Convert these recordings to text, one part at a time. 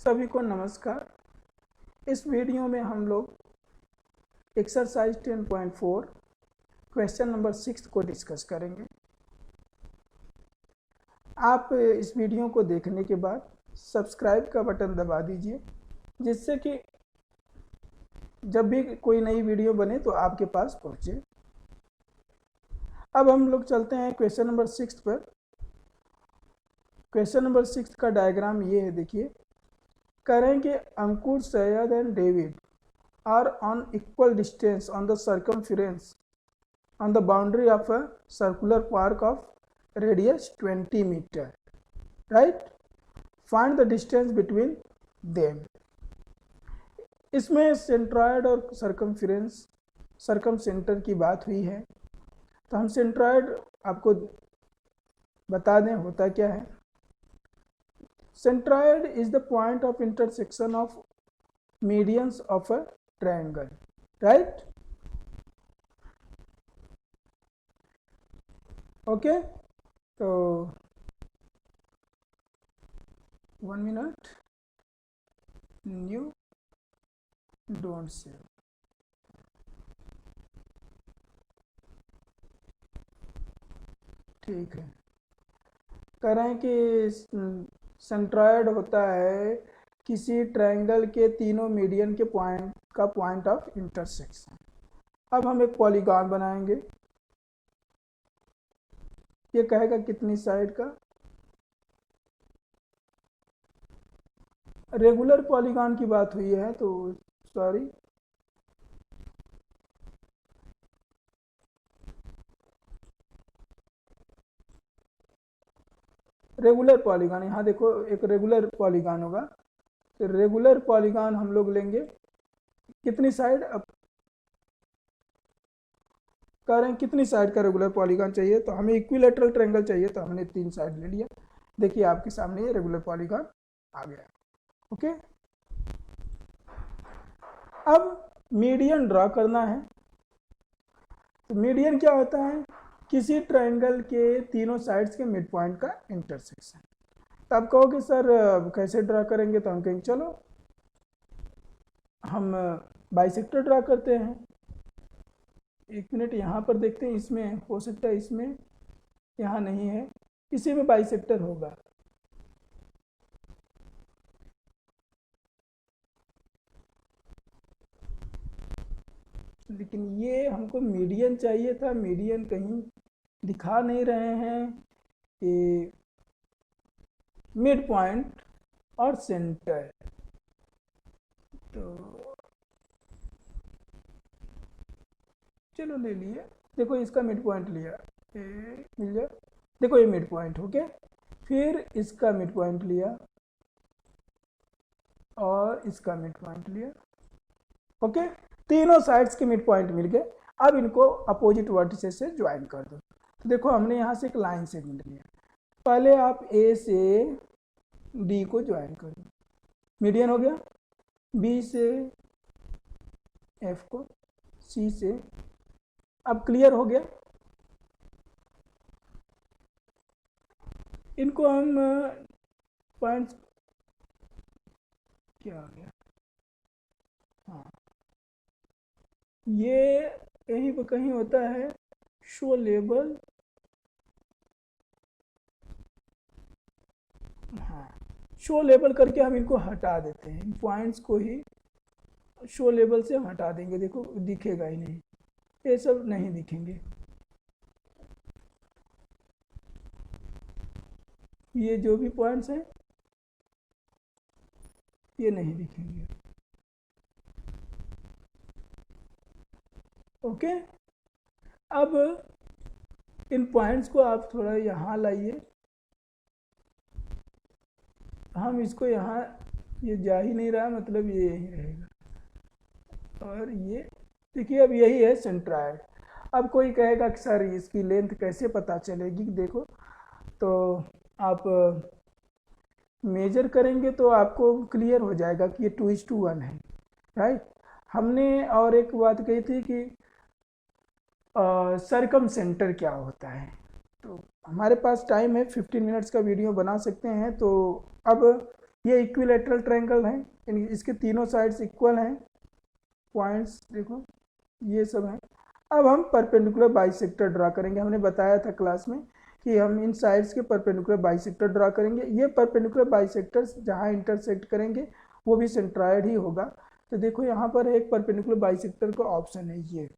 सभी को नमस्कार। इस वीडियो में हम लोग एक्सरसाइज 10.4 क्वेश्चन नंबर 6 को डिस्कस करेंगे। आप इस वीडियो को देखने के बाद सब्सक्राइब का बटन दबा दीजिए, जिससे कि जब भी कोई नई वीडियो बने तो आपके पास पहुंचे। अब हम लोग चलते हैं क्वेश्चन नंबर 6 पर। क्वेश्चन नंबर 6 का डायग्राम ये है, देखिए। करें कि Ankur, Syed and David are on equal distance on the circumference on the boundary of a circular park of radius 20 meter, right? Find the distance between them. इसमें सेंट्रॉयड और सरकम centre की बात हुई है, तो हम सेंट्रॉयड आपको बता दें होता क्या है। Centroid is the point of intersection of medians of a triangle, right? Okay, तो 1 मिनट, न्यू, डोंट सेव। ठीक है, कह रहे हैं कि सेंट्रॉयड होता है किसी ट्रायंगल के तीनों मीडियन के पॉइंट ऑफ इंटरसेक्शन। अब हम एक पॉलीगॉन बनाएंगे। ये कहेगा कितनी साइड का। रेगुलर पॉलीगॉन की बात हुई है, तो सॉरी, रेगुलर पॉलीगॉन। यहाँ देखो, एक रेगुलर पॉलीगॉन होगा, तो रेगुलर पॉलीगॉन हम लोग लेंगे कितनी साइड। अब कह रहे हैं कितनी साइड का रेगुलर पॉलीगॉन चाहिए, तो हमें इक्विलेटरल ट्रायंगल चाहिए, तो हमने 3 साइड ले लिया। देखिए आपके सामने ये रेगुलर पॉलीगॉन आ गया। ओके, अब मीडियन ड्रॉ करना है। तो मीडियन क्या होता है? किसी ट्रायंगल के तीनों साइड्स के मिड पॉइंट का इंटरसेक्शन। तो आप कहोगे सर कैसे ड्रॉ करेंगे, तो हम कहेंगे चलो हम बाइसेक्टर ड्रॉ करते हैं। 1 मिनट, यहाँ पर देखते हैं, इसमें हो सकता है, इसमें यहाँ नहीं है, इसी में बाइसेक्टर होगा। लेकिन ये हमको मीडियन चाहिए था, मीडियन कहीं दिखा नहीं रहे हैं कि मिड पॉइंट और सेंटर। तो चलो ले लिए, देखो इसका मिड पॉइंट लिया, मिल जाए, देखो ये मिड पॉइंट हो गया। फिर इसका मिड पॉइंट लिया और इसका मिड पॉइंट लिया। ओके, तीनों साइड्स के मिड पॉइंट मिल गए। अब इनको अपोजिट वर्टिसेस से ज्वाइन कर दो। तो देखो हमने यहाँ से एक लाइन सेगमेंट लिया। पहले आप ए से डी को ज्वाइन कर दो, मीडियन हो गया। बी से एफ को, सी से, अब क्लियर हो गया। इनको हम पॉइंट्स, क्या आ गया, हाँ, ये यहीं पर कहीं होता है शो लेबल। हाँ, शो लेबल करके हम इनको हटा देते हैं, इन पॉइंट्स को ही शो लेबल से हटा देंगे। देखो दिखेगा ही नहीं, ये सब नहीं दिखेंगे, ये जो भी पॉइंट्स हैं ये नहीं दिखेंगे। ओके, अब इन पॉइंट्स को आप थोड़ा यहाँ लाइए। हम इसको यहाँ, ये जा ही नहीं रहा, मतलब ये यही रहेगा। और ये देखिए, अब यही है सेंट्रॉयड। अब कोई कहेगा कि सर इसकी लेंथ कैसे पता चलेगी? देखो, तो आप मेजर करेंगे तो आपको क्लियर हो जाएगा कि ये 2:1 है, राइट? हमने और एक बात कही थी कि सरकम सेंटर क्या होता है। तो हमारे पास टाइम है, 15 मिनट्स का वीडियो बना सकते हैं। तो अब ये इक्विलेटरल ट्रायंगल है, इसके तीनों साइड्स इक्वल हैं, पॉइंट्स देखो ये सब हैं। अब हम परपेंडिकुलर बाइसेक्टर ड्रा करेंगे। हमने बताया था क्लास में कि हम इन साइड्स के परपेंडिकुलर बाइसेक्टर ड्रा करेंगे। ये परपेंडिकुलर बाइसेक्टर्स जहाँ इंटरसेक्ट करेंगे वो भी सेंट्रॉयड ही होगा। तो देखो यहाँ पर एक परपेंडिकुलर बाइसेक्टर का ऑप्शन है ये।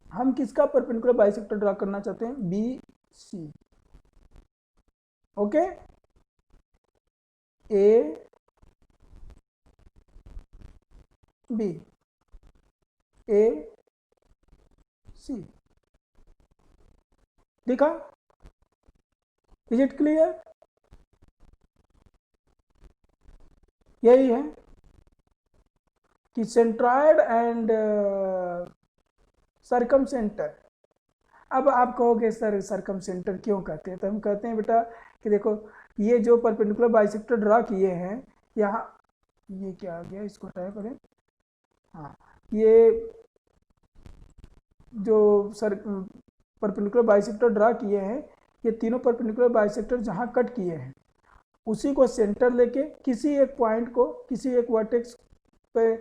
हम किसका परपेंडिकुलर बाइसेक्टर ड्रा करना चाहते हैं? B C. Okay, A B, A C. देखा? Is it clear? यही है कि सेंट्रॉयड एंड सरकम सेंटर। अब आप कहोगे सर सरकम सेंटर क्यों कहते हैं? तो हम कहते हैं बेटा कि देखो ये जो परपेंडिकुलर बाइसेक्टर ड्रा किए हैं, यहाँ ये क्या आ गया, इसको हटाया करें। हाँ, ये जो सर परपेंडिकुलर बाइसेक्टर ड्रा किए हैं, ये तीनों परपेंडिकुलर बाइसेक्टर जहाँ कट किए हैं उसी को सेंटर लेके किसी एक पॉइंट को, किसी एक वर्टेक्स पे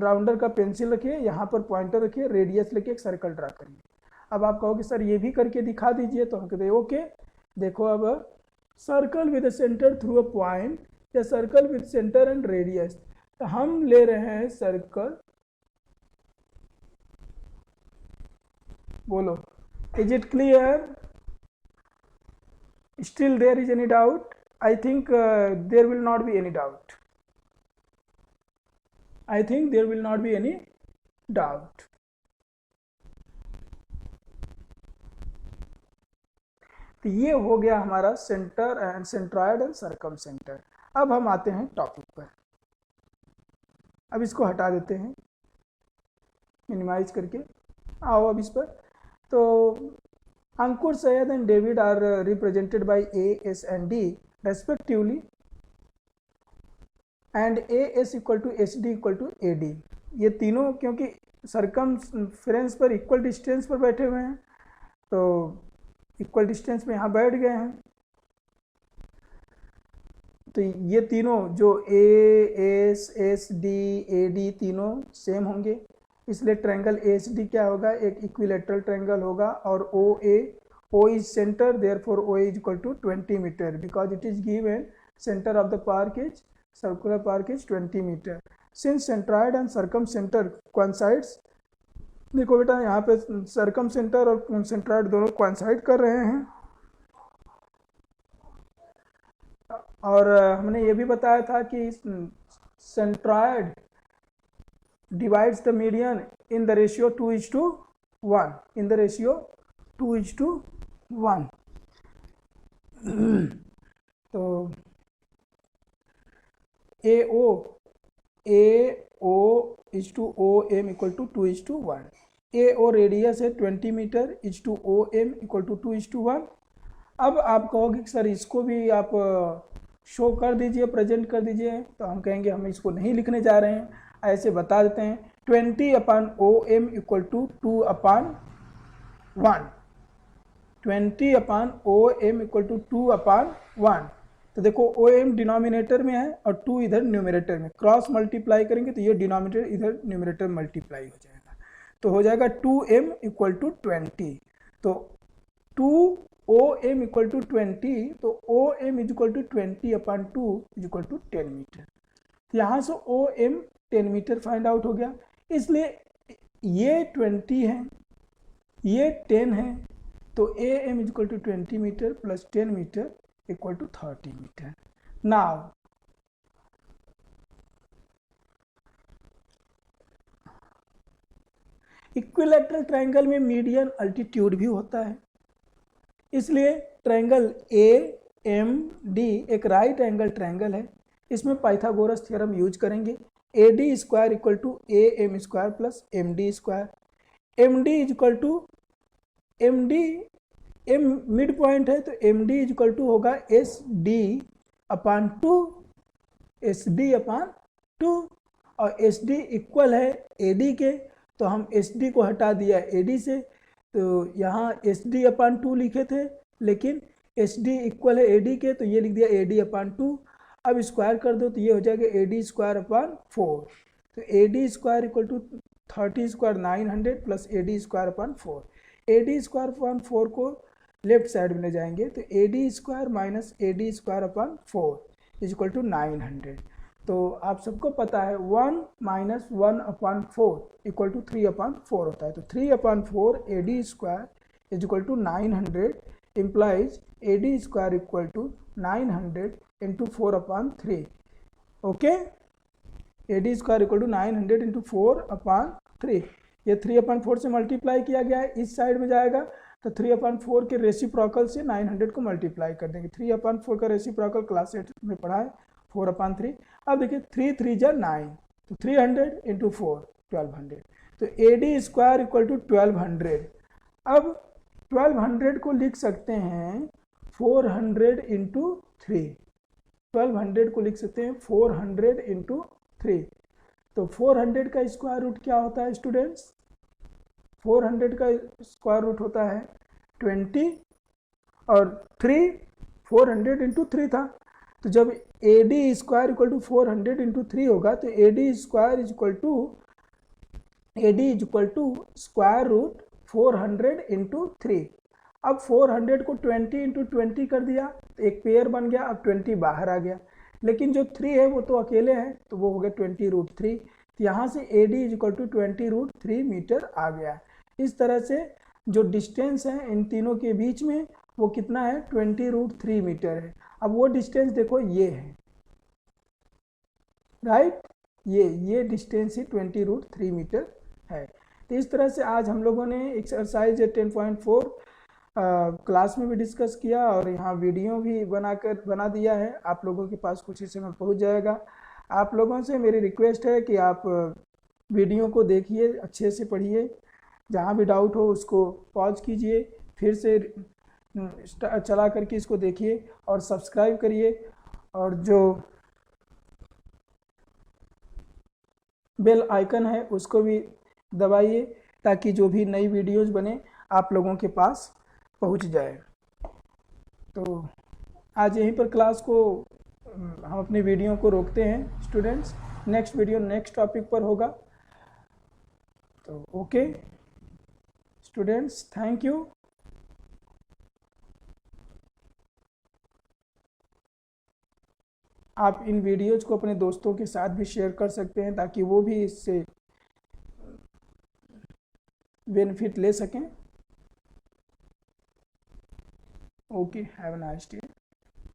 राउंडर का पेंसिल रखिए, यहाँ पर पॉइंटर रखिए, रेडियस लेके एक सर्कल ड्रा करिए। अब आप कहोगे सर ये भी करके दिखा दीजिए, तो हम कहते हैं ओके। देखो अब circle with centre through a point या circle with centre and radius. तो हम ले रहे हैं सर्कल, बोलो is it clear? Still there is any doubt? I think there will not be any doubt. I think there will not be any doubt. तो ये हो गया हमारा centre and centroid and circumcentre. अब हम आते हैं टॉपिक पर। अब इसको हटा देते हैं मिनिमाइज करके। आओ अब इस पर। तो Ankur, Syed and David are represented by A, S and D respectively, and AS equal to SD equal to AD। ये तीनों क्योंकि सरकमफ्रेंस पर इक्वल डिस्टेंस पर बैठे हुए हैं, तो इक्वल डिस्टेंस में यहाँ बैठ गए हैं। तो ये तीनों जो A, S, S, D, AD तीनों सेम होंगे, इसलिए ट्रायंगल ASD क्या होगा? एक इक्विलेटरल ट्रायंगल होगा। और O is center, therefore OA is equal to 20 meter because it is given center of the park is circular park is 20 meter. Since centroid and circumcenter coincides, देखो बेटा यहाँ पे सरकम centre और सेंट्रॉयड दोनों coincide कर रहे हैं। और हमने ये भी बताया था कि centroid divides the median in the ratio 2:1, in the ratio 2:1। तो AO is to OM equal to 2:1। AO radius है 20 metre is to OM equal to 2:1। अब आप कहोगे कि सर इसको भी आप शो कर दीजिए, प्रेजेंट कर दीजिए। तो हम कहेंगे हम इसको नहीं लिखने जा रहे हैं, ऐसे बता देते हैं 20/OM equal to 2/1। 20/OM equal to 2/1। तो देखो OM डिनोमिनेटर में है और 2 इधर न्यूमरेटर में, क्रॉस मल्टीप्लाई करेंगे तो ये डिनोमिनेटर इधर न्यूमरेटर मल्टीप्लाई हो जाएगा, तो हो जाएगा 2M इक्वल टू 20। तो 2OM इक्वल टू 20, तो OM is equal to 20/2 is equal to 10 metre. यहाँ से OM 10 मीटर फाइंड आउट हो गया। इसलिए ये 20 है, ये 10 है, तो AM is equal to 20 metre plus 10 metre equal to 30 metre. Now equilateral triangle में मीडियन अल्टीट्यूड भी होता है, इसलिए ट्रायंगल AMD एक राइट एंगल ट्रायंगल है। इसमें पाइथागोरस थ्योरम यूज करेंगे। AD square equal to AM square plus MD square. MD is equal to MD, M mid point है, तो MD इज इक्वल टू होगा SD/2, SD/2। और SD equal है AD के, तो हम SD को हटा दिया AD से, तो यहाँ SD/2 लिखे थे, लेकिन SD इक्वल है AD के, तो ये लिख दिया AD/2। अब स्क्वायर कर दो तो ये हो जाएगा AD स्क्वायर अपॉन 4। तो AD square equal to 30 square 900 plus AD square upon 4। AD square upon 4 को लेफ्ट साइड में ले जाएंगे तो AD square minus AD square upon 4 is equal to 900। तो आप सबको पता है 1 minus 1 upon 4 equal to 3 upon 4 होता है। तो 3 upon 4 AD square is equal to 900 implies AD square equal to 900 into 4 upon 3। Okay, AD square equal to 900 into 4 upon 3। ये 3 upon 4 से मल्टीप्लाई किया गया है, इस साइड में जाएगा तो 3 अपॉन 4 के रेसिप्रोकल से 900 को मल्टीप्लाई कर देंगे। 3 अपॉन 4 का रेसिप्रोकल क्लास 8 में पढ़ा है, 4 अपॉन 3। अब देखिए 3 3 जा 9, तो 300 इंटू 4 1200। तो AD स्क्वायर इक्वल टू 1200। अब 1200 को लिख सकते हैं 400 इंटू 3। 1200 को लिख सकते हैं 400 इंटू 3। तो 400 का स्क्वायर रूट क्या होता है स्टूडेंट्स? 400 का स्क्वायर रूट होता है 20 और 3 400 इंटू 3 था। तो जब AD square equal to 400 into 3 होगा तो AD square is equal to square root 400 into 3। अब 400 को 20 इंटू 20 कर दिया तो एक पेयर बन गया, अब 20 बाहर आ गया, लेकिन जो 3 है वो तो अकेले है तो वो हो गया 20 रूट 3। तो यहाँ से AD is equal to 20 root 3 metre आ गया। इस तरह से जो डिस्टेंस है इन तीनों के बीच में वो कितना है? 20 रूट 3 मीटर है। अब वो डिस्टेंस देखो ये है, राइट, ये डिस्टेंस ही 20 रूट 3 मीटर है। तो इस तरह से आज हम लोगों ने एक्सरसाइज 10.4 क्लास में भी डिस्कस किया और यहाँ वीडियो भी बना दिया है, आप लोगों के पास कुछ ही समय पहुँच जाएगा। आप लोगों से मेरी रिक्वेस्ट है कि आप वीडियो को देखिए, अच्छे से पढ़िए, जहाँ भी डाउट हो उसको पॉज कीजिए, फिर से चला करके इसको देखिए और सब्सक्राइब करिए और जो बेल आइकन है उसको भी दबाइए ताकि जो भी नई वीडियोस बने आप लोगों के पास पहुंच जाए। तो आज यहीं पर क्लास को हम अपनी वीडियो को रोकते हैं students. Next video next topic पर होगा। तो ओके स्टूडेंट्स, थैंक यू। आप इन वीडियोज़ को अपने दोस्तों के साथ भी शेयर कर सकते हैं ताकि वो भी इससे बेनिफिट ले सकें। Okay, have a nice day.